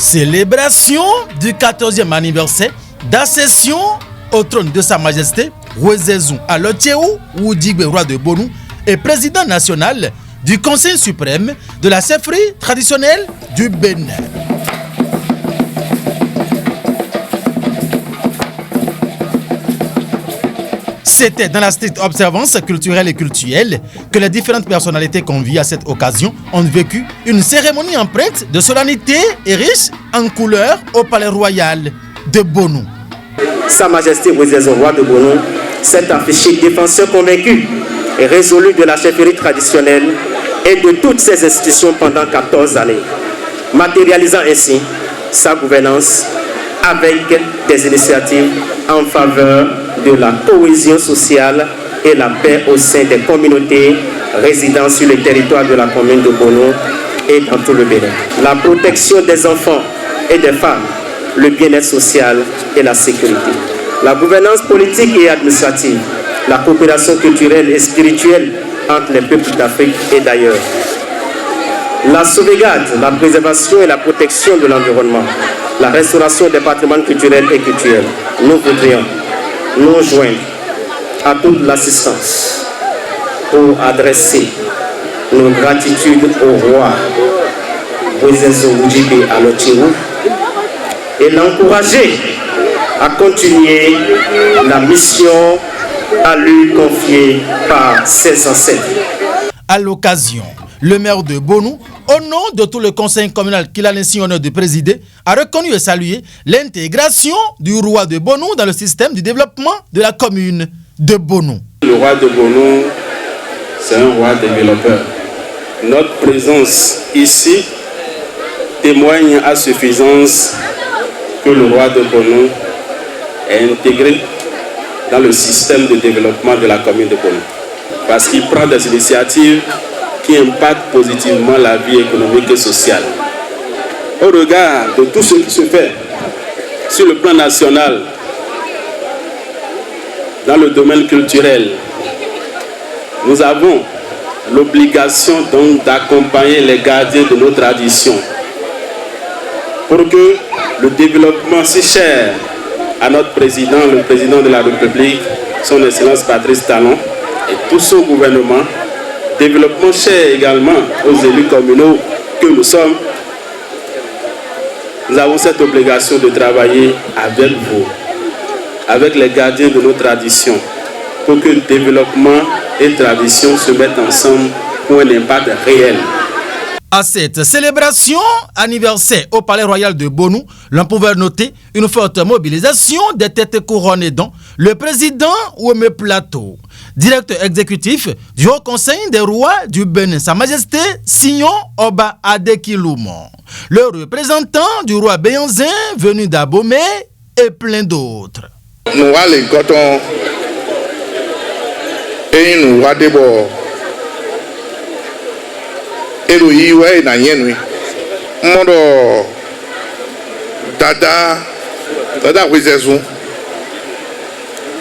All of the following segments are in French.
Célébration du 14e anniversaire d'accession au trône de Sa Majesté Wezezou Alotiéou Woudigbe, roi de Bonou, et président national du Conseil suprême de la chefferie traditionnelle du Bénin. C'était dans la stricte observance culturelle et cultuelle que les différentes personnalités conviées à cette occasion ont vécu une cérémonie empreinte de solennité et riche en couleurs au palais royal de Bonou. Sa Majesté Wezezou, roi de Bonou, s'est affiché défenseur convaincu et résolu de la chefferie traditionnelle et de toutes ses institutions pendant 14 années, matérialisant ainsi sa gouvernance avec des initiatives en faveur de la cohésion sociale et la paix au sein des communautés résidant sur le territoire de la commune de Bonou et dans tout le Bénin. La protection des enfants et des femmes, le bien-être social et la sécurité. La gouvernance politique et administrative, la coopération culturelle et spirituelle entre les peuples d'Afrique et d'ailleurs. La sauvegarde, la préservation et la protection de l'environnement, la restauration des patrimoines culturels et culturels. Nous voudrions nous joindre à toute l'assistance pour adresser nos gratitudes au roi Wezezou Woudigbe Alotiéou et l'encourager à continuer la mission à lui confiée par ses ancêtres. À l'occasion, le maire de Bonou, au nom de tout le conseil communal qu'il a ainsi honneur de présider, a reconnu et salué l'intégration du roi de Bonou dans le système du développement de la commune de Bonou. Le roi de Bonou, c'est un roi développeur. Notre présence ici témoigne à suffisance que le roi de Bonou est intégré dans le système de développement de la commune de Bonou. Parce qu'il prend des initiatives qui impactent positivement la vie économique et sociale. Au regard de tout ce qui se fait sur le plan national, dans le domaine culturel, nous avons l'obligation donc d'accompagner les gardiens de nos traditions pour que le développement si cher à notre président, le président de la République, son Excellence Patrice Talon, et tout son gouvernement, développement cher également aux élus communaux que nous sommes, nous avons cette obligation de travailler avec vous, avec les gardiens de nos traditions, pour que développement et tradition se mettent ensemble pour un impact réel. À cette célébration anniversaire au Palais Royal de Bonou, l'on pouvait noter une forte mobilisation des têtes couronnées dont le président Ouémé Plateau, directeur exécutif du Haut Conseil des rois du Bénin, Sa Majesté Signon Oba Adekiloumon, le représentant du roi Béanzin venu d'Abomey et plein d'autres. Nous allons coton et nous allons d'abord et nous y allons dans yenui. Mondo dada Wezezou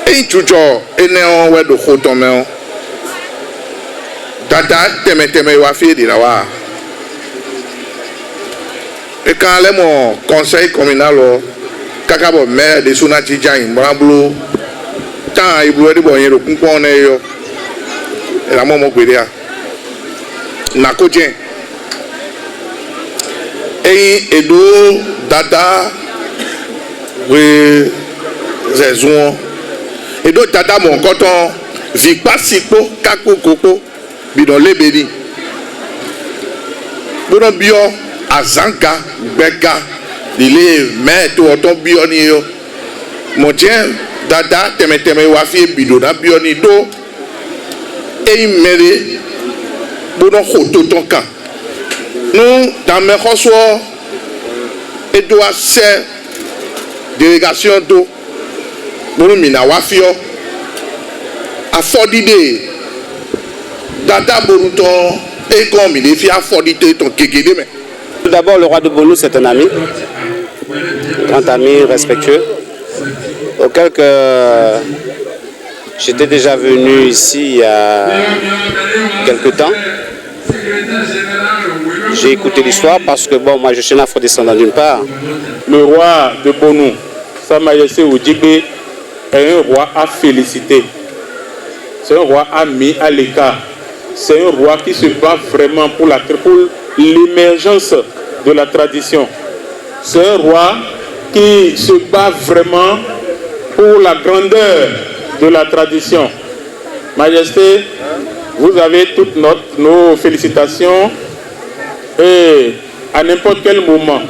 et tout et néon ouais de khotomeo dada teme wa fi di lawa et quand les mon conseil communal kakabo maire de Sunati Diagne Bramblo tant iblo di bonye lo kunpon ne yo et la momo gbedia na kodien et edo dada Wezezou et d'autres tata mon coton vit pas si peu kako koko bidon lebedi bono bio azanka beka lile mais to ton bioni yo mon tien dada teme wa fi bidona bioni do et mele bono khoto ton kan nous dans mes reçoit et doit ser délégation do bono mina wa fi yo affordide dada bonuton et comme il est fait affordide ton kekede mais tout d'abord le roi de Bonou c'est un ami, grand ami respectueux auquel que j'étais déjà venu ici il y a quelque temps j'ai écouté l'histoire parce que bon, moi je suis un afro-descendant d'une part. Le roi de Bonou, Sa Majesté Oudjigbe, est un roi à féliciter. C'est un roi à mis à l'écart. C'est un roi qui se bat vraiment pour l'émergence de la tradition. C'est un roi qui se bat vraiment pour la grandeur de la tradition. Majesté, vous avez toutes nos félicitations et à n'importe quel moment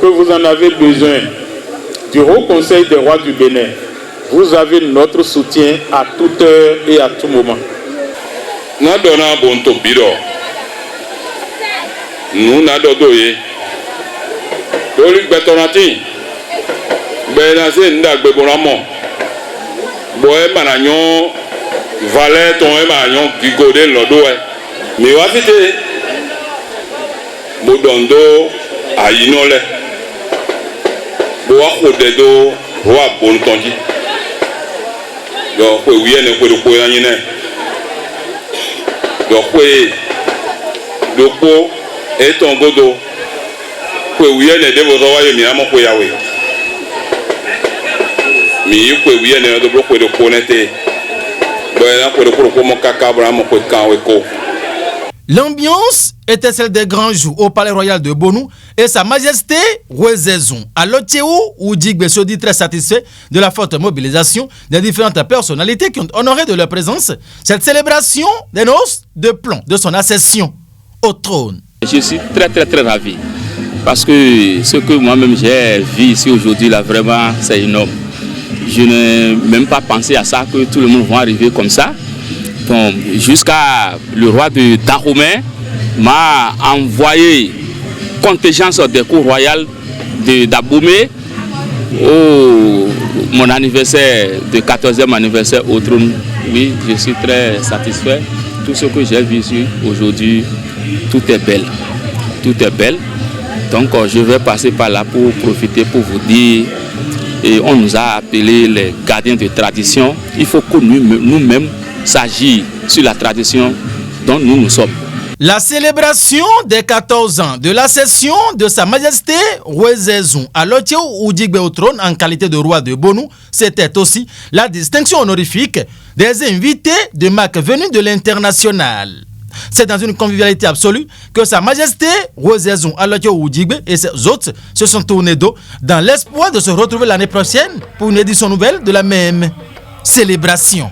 que vous en avez besoin du Haut Conseil des rois du Bénin, vous avez notre soutien à toute heure et à tout moment. Nous donnons bon to biro. Nous n'avons doye. Doli betonati. Benazé ndagbe bonamo. Boé managnon valet ton managnon gigode lodoé. Mais wafite. Bodondo ayinole. Boa kodedo roi bontonji. Yo ko wiye ne ko do ko yanine. Doko et ton godo que oui ne devo roye mi amo ko yawe mi ko oui ne do bloko de konete boya ko de ko mo kakabra mo ko kanwe ko. L'ambiance était celle des grands jours au palais royal de Bonou et Sa Majesté Rwezezun à Lotchéou Oudjigbe se dit très satisfait de la forte mobilisation des différentes personnalités qui ont honoré de leur présence cette célébration des noces de plomb de son accession au trône. Je suis très ravi parce que ce que moi-même j'ai vu ici aujourd'hui là vraiment c'est énorme. Je n'ai même pas pensé à ça que tout le monde va arriver comme ça. Bon, jusqu'à le roi de Dahomey m'a envoyé contingence des cours royales d'Abomey au mon anniversaire, de 14e anniversaire au trône. Oui, je suis très satisfait. Tout ce que j'ai vu ici aujourd'hui, tout est belle. Tout est belle. Donc je vais passer par là pour profiter pour vous dire, et on nous a appelés les gardiens de tradition. Il faut que nous-mêmes s'agir sur la tradition dont nous sommes. La célébration des 14 ans de l'accession de Sa Majesté Rwezezun à Lotchéou Oudjigbe au trône en qualité de roi de Bonou, c'était aussi la distinction honorifique des invités de marque venus de l'international. C'est dans une convivialité absolue que Sa Majesté Rwezezun à Lotchéou Oudjigbe et ses hôtes se sont tournés dos dans l'espoir de se retrouver l'année prochaine pour une édition nouvelle de la même célébration.